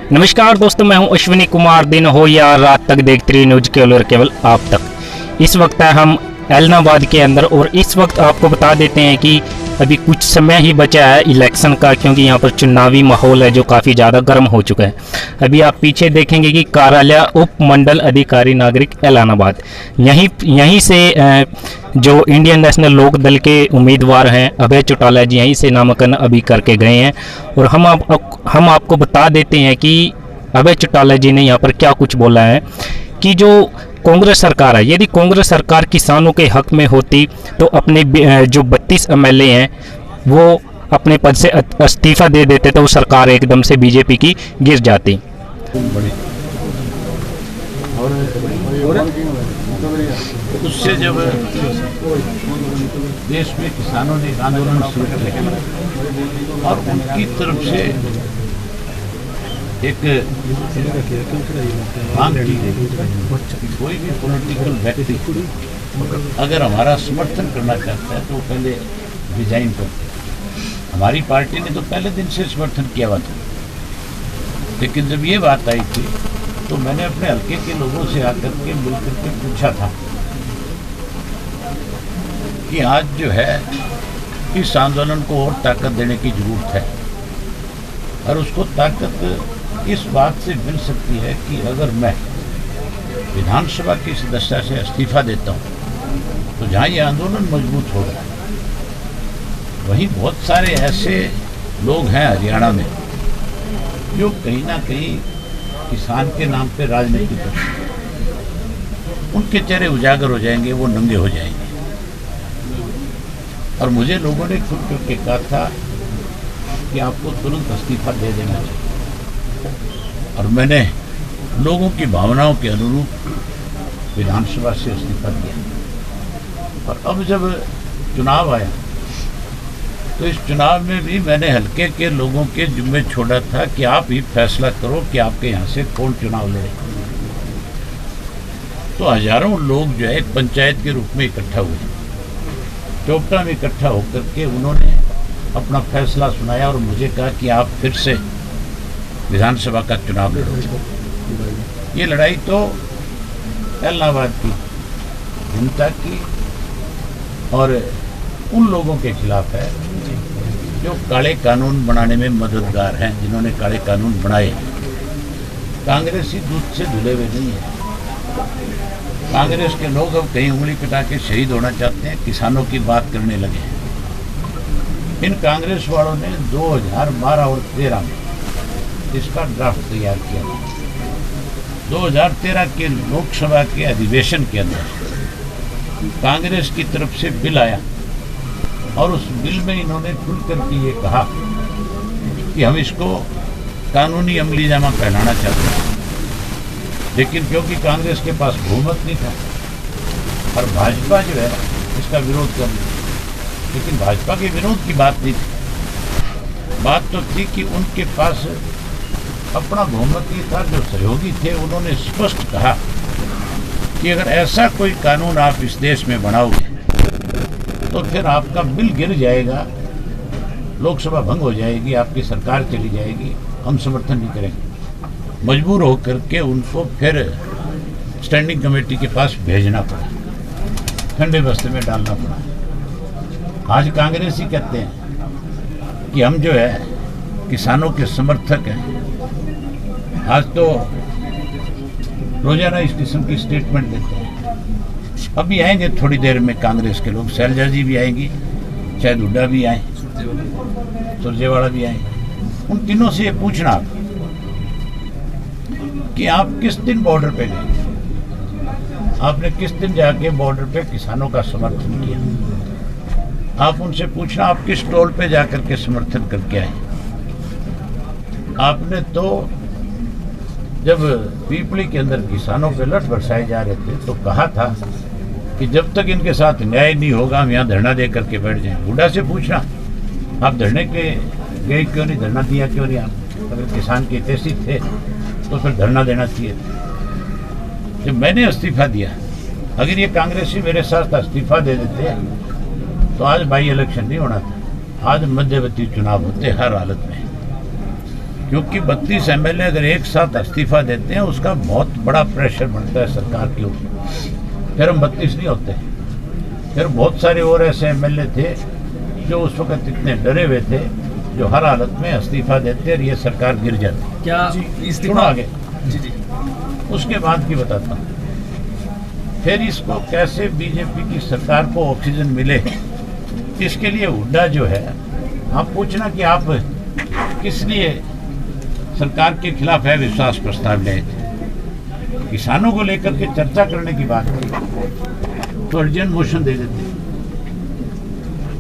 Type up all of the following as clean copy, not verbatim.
नमस्कार दोस्तों, मैं हूं अश्विनी कुमार। दिन हो या रात तक देखते रहिए न्यूज केवल आप तक। इस वक्त है हम एलनाबाद के अंदर और इस वक्त आपको बता देते हैं कि अभी कुछ समय ही बचा है इलेक्शन का, क्योंकि यहाँ पर चुनावी माहौल है जो काफ़ी ज़्यादा गर्म हो चुका है। अभी आप पीछे देखेंगे कि कार्यालय उप मंडल अधिकारी नागरिक एलनाबाद, यहीं से जो इंडियन नेशनल लोक दल के उम्मीदवार हैं अभय चौटाला जी यहीं से नामांकन अभी करके गए हैं। और हम आपको बता देते हैं कि अभय चौटाला जी ने यहाँ पर क्या कुछ बोला है कि जो कांग्रेस सरकार है, यदि कांग्रेस सरकार किसानों के हक में होती तो अपने जो 32 एमएलए हैं वो अपने पद से इस्तीफा दे देते तो सरकार एकदम से बीजेपी की गिर जाती। उससे जब देश में किसानों ने आंदोलन शुरू किया और उनकी तरफ से एक मांग की गई, कोई भी पॉलिटिकल व्यक्ति अगर हमारा समर्थन करना चाहता है तो पहले रिजाइन करते हैं। हमारी पार्टी ने तो पहले दिन से समर्थन किया हुआ था, लेकिन जब ये बात आई थी तो मैंने अपने हल्के के लोगों से आकर के मिलकर के पूछा था कि आज जो है इस आंदोलन को और ताकत देने की जरूरत है, और उसको ताकत इस बात से मिल सकती है कि अगर मैं विधानसभा की सदस्यता से इस्तीफा देता हूँ तो जहाँ ये आंदोलन मजबूत होगा, वहीं बहुत सारे ऐसे लोग हैं हरियाणा में जो कहीं ना कहीं किसान के नाम पे राजनीति करते हैं, उनके चेहरे उजागर हो जाएंगे, वो नंगे हो जाएंगे। और मुझे लोगों ने खुद करके कहा था कि आपको तुरंत इस्तीफा दे देना चाहिए, और मैंने लोगों की भावनाओं के अनुरूप विधानसभा से इस्तीफा दिया। और अब जब चुनाव आया तो इस चुनाव में भी मैंने हल्के के लोगों के जिम्मे छोड़ा था कि आप ही फैसला करो कि आपके यहाँ से कौन चुनाव लड़े। तो हजारों लोग जो है एक पंचायत के रूप में इकट्ठा हुए, चौपटा में इकट्ठा होकर के उन्होंने अपना फैसला सुनाया और मुझे कहा कि आप फिर से विधानसभा का चुनाव लड़ो। ये लड़ाई तो एलनाबाद की जनता की और उन लोगों के खिलाफ है जो काले कानून बनाने में मददगार हैं, जिन्होंने काले कानून बनाए। कांग्रेसी दूध से धुले हुए नहीं है। कांग्रेस के लोग अब कहीं उंगली पिटा के शहीद होना चाहते हैं, किसानों की बात करने लगे हैं। इन कांग्रेस वालों ने 2012 और 13 में इसका ड्राफ्ट तैयार किया। 2013 के लोकसभा के अधिवेशन के अंदर कांग्रेस की तरफ से बिल आया और उस बिल में इन्होंने खुल करके ये कहा कि हम इसको कानूनी अमली जामा पहनाना चाहते हैं, लेकिन क्योंकि कांग्रेस के पास बहुमत नहीं था और भाजपा जो है इसका विरोध कर रही, लेकिन भाजपा के विरोध की बात नहीं थी। बात तो थी कि उनके पास अपना बहुमत ही था। जो सहयोगी थे उन्होंने स्पष्ट कहा कि अगर ऐसा कोई कानून आप इस देश में बनाओगे तो फिर आपका बिल गिर जाएगा, लोकसभा भंग हो जाएगी, आपकी सरकार चली जाएगी, हम समर्थन नहीं करेंगे। मजबूर होकर के उनको फिर स्टैंडिंग कमेटी के पास भेजना पड़ा, ठंडे बस्ते में डालना पड़ा। आज कांग्रेस ही कहते हैं कि हम जो है किसानों के समर्थक हैं। आज तो रोजाना इस किस्म की स्टेटमेंट देते हैं। अभी आएंगे थोड़ी देर में कांग्रेस के लोग, शैलजा जी भी आएंगी, शायद हुड्डा भी आए, सुरजेवाला भी आए। उन तीनों से ये पूछना आप कि आप किस दिन बॉर्डर पे गए, आपने किस दिन जाके बॉर्डर पे किसानों का समर्थन किया। आप उनसे पूछना आप किस टोल पे जाकर के समर्थन करके आए। आपने तो जब पीपली के अंदर किसानों पे लठ बरसाए जा रहे थे तो कहा था कि जब तक इनके साथ न्याय नहीं होगा हम यहाँ धरना दे करके बैठ जाएं। हुड्डा से पूछना आप धरने के गए क्यों नहीं, धरना दिया क्यों नहीं। आप अगर किसान के हितैषी थे तो फिर धरना देना चाहिए। जब मैंने इस्तीफा दिया, अगर ये कांग्रेसी मेरे साथ इस्तीफा दे देते तो आज बाई इलेक्शन नहीं होना था, आज मध्यवर्ती चुनाव होते हर हालत में। क्योंकि 32 एमएलए अगर एक साथ इस्तीफा देते हैं उसका बहुत बड़ा प्रेशर बनता है सरकार के ऊपर। फिर हम 32 नहीं होते। फिर बहुत सारे और ऐसे एमएलए थे जो उस वक्त इतने डरे हुए थे, जो हर हालत में इस्तीफा देते और ये सरकार गिर जाती। क्या इस्तीफा आगे जी उसके बाद की बताता हूँ। फिर इसको कैसे बीजेपी की सरकार को ऑक्सीजन मिले, इसके लिए हुड्डा जो है, आप पूछना कि आप किस लिए सरकार के खिलाफ है विश्वास प्रस्ताव लाए थे। किसानों को लेकर के चर्चा करने की बात की तो अर्जेंट मोशन दे देते,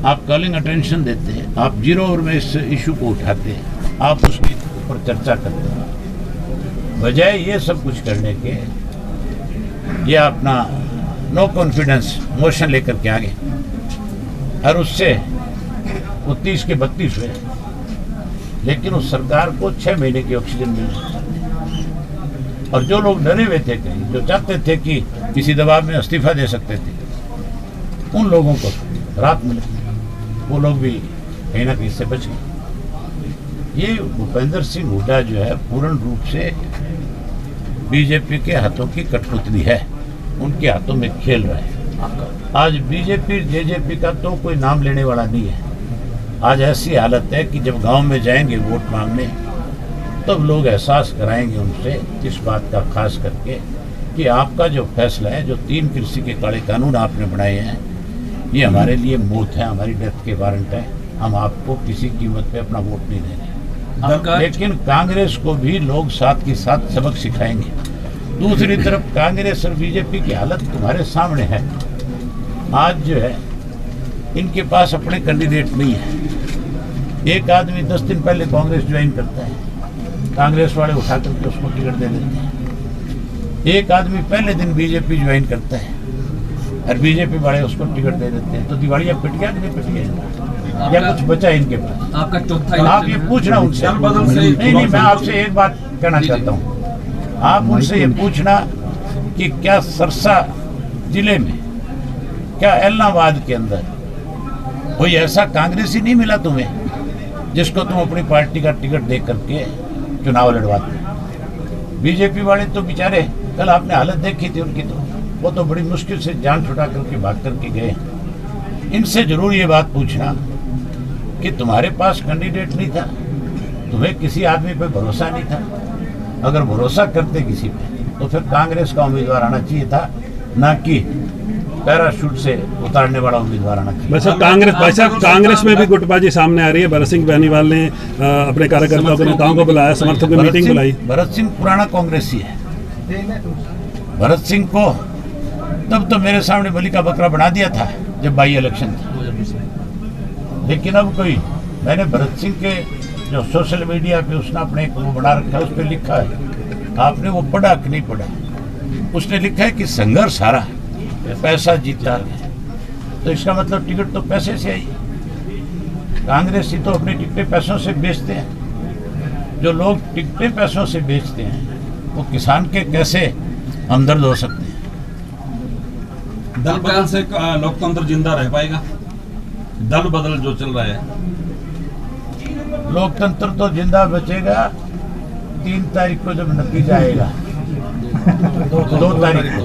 आप कॉलिंग अटेंशन देते, आप 0 ओवर में इस इशू को उठाते, आप उसके ऊपर चर्चा करते हैं। बजाय ये सब कुछ करने के ये अपना नो कॉन्फिडेंस मोशन लेकर के आगे, और उससे वो 30 के 32 हुए, लेकिन उस सरकार को 6 महीने की ऑक्सीजन मिल सकती। और जो लोग डरे हुए थे, कहीं जो चाहते थे कि किसी दबाव में इस्तीफा दे सकते थे, उन लोगों को राहत मिले, वो लोग भी कहीं ना कहीं से बच गए। ये भूपेंद्र सिंह हुड्डा जो है पूर्ण रूप से बीजेपी के हाथों की कठपुतली है, उनके हाथों में खेल रहा है। आज बीजेपी जेजेपी का तो कोई नाम लेने वाला नहीं है। आज ऐसी हालत है कि जब गांव में जाएंगे वोट मांगने, तब लोग एहसास कराएंगे उनसे इस बात का, खास करके कि आपका जो फैसला है, जो 3 कृषि के काले कानून आपने बनाए हैं, ये हमारे लिए मौत है, हमारी डेथ के वारंट है। हम आपको किसी कीमत पे अपना वोट नहीं देंगे। लेकिन कांग्रेस को भी लोग साथ के साथ सबक सिखाएंगे। दूसरी तरफ कांग्रेस और बीजेपी की हालत तुम्हारे सामने है। आज जो है इनके पास अपने कैंडिडेट नहीं है। एक आदमी 10 दिन पहले कांग्रेस ज्वाइन करता है, कांग्रेस वाले उठा करके उसको टिकट दे देते हैं। एक आदमी पहले दिन बीजेपी ज्वाइन करता है और बीजेपी वाले उसको टिकट दे देते हैं। तो दिवाली अब पिट गया कि नहीं पिट गया, या कुछ बचा इनके पास? आपका चौथा तो आप ये पूछना उनसे। नहीं, मैं आपसे एक बात कहना चाहता हूँ। आप उनसे ये पूछना कि क्या सरसा जिले में, क्या एलनाबाद के अंदर कोई ऐसा कांग्रेसी नहीं मिला तुम्हें जिसको तुम अपनी पार्टी का टिकट दे करके चुनाव लड़वाते? बीजेपी वाले तो बेचारे, कल आपने हालत देखी थी उनकी, तो वो तो बड़ी मुश्किल से जान छुड़ा करके भाग करके गए। इनसे जरूर ये बात पूछना कि तुम्हारे पास कैंडिडेट नहीं था, तुम्हें किसी आदमी पे भरोसा नहीं था। अगर भरोसा करते किसी पे, तो फिर कांग्रेस का उम्मीदवार आना चाहिए था, ना कि पैराशूट से उतारने वाला उम्मीदवार आना चाहिए। वैसे कांग्रेस में भी गुटबाजी सामने आ रही है। भरत सिंह बेनीवाल ने अपने कार्यकर्ताओं को, नेताओं को बुलाया, समर्थकों की मीटिंग बुलाई। भरत सिंह पुराना कांग्रेसी है। भरत सिंह को तब तो मेरे सामने बलि का बकरा बना दिया था जब बाई इलेक्शन था। लेकिन अब कोई, मैंने भरत सिंह के जो सोशल मीडिया पे उसने अपने एक वो बना रखा है, उस पर लिखा है, आपने वो पढ़ा कि नहीं पढ़ा? उसने लिखा है कि संघर्ष हारा, पैसा जीता। तो इसका मतलब टिकट तो पैसे से आई। कांग्रेस ही तो अपनी टिकटें पैसों से बेचते हैं। जो लोग टिकटें पैसों से बेचते हैं, वो किसान के कैसे हमदर्द हो सकते हैं? दल बदल से लोकतंत्र जिंदा रह पाएगा? दल बदल जो चल रहा है, लोकतंत्र तो जिंदा बचेगा 3 तारीख को जब नतीजा आएगा, 2 तारीख को,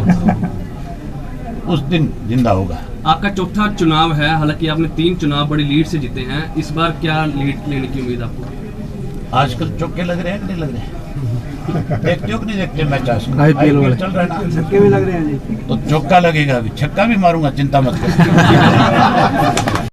उस दिन जिंदा होगा। आपका चौथा चुनाव है, हालांकि आपने 3 चुनाव बड़ी लीड से जीते हैं। इस बार क्या लीड लेने की उम्मीद आपको? आजकल चौके लग रहे हैं कि नहीं लग रहे हैं? देखते हो कि नहीं देखते? मैच आईपीएल चल रहा है ना, छक्के भी लग रहे हैं जी। तो चौका लगेगा, अभी छक्का भी मारूंगा, चिंता मत करो।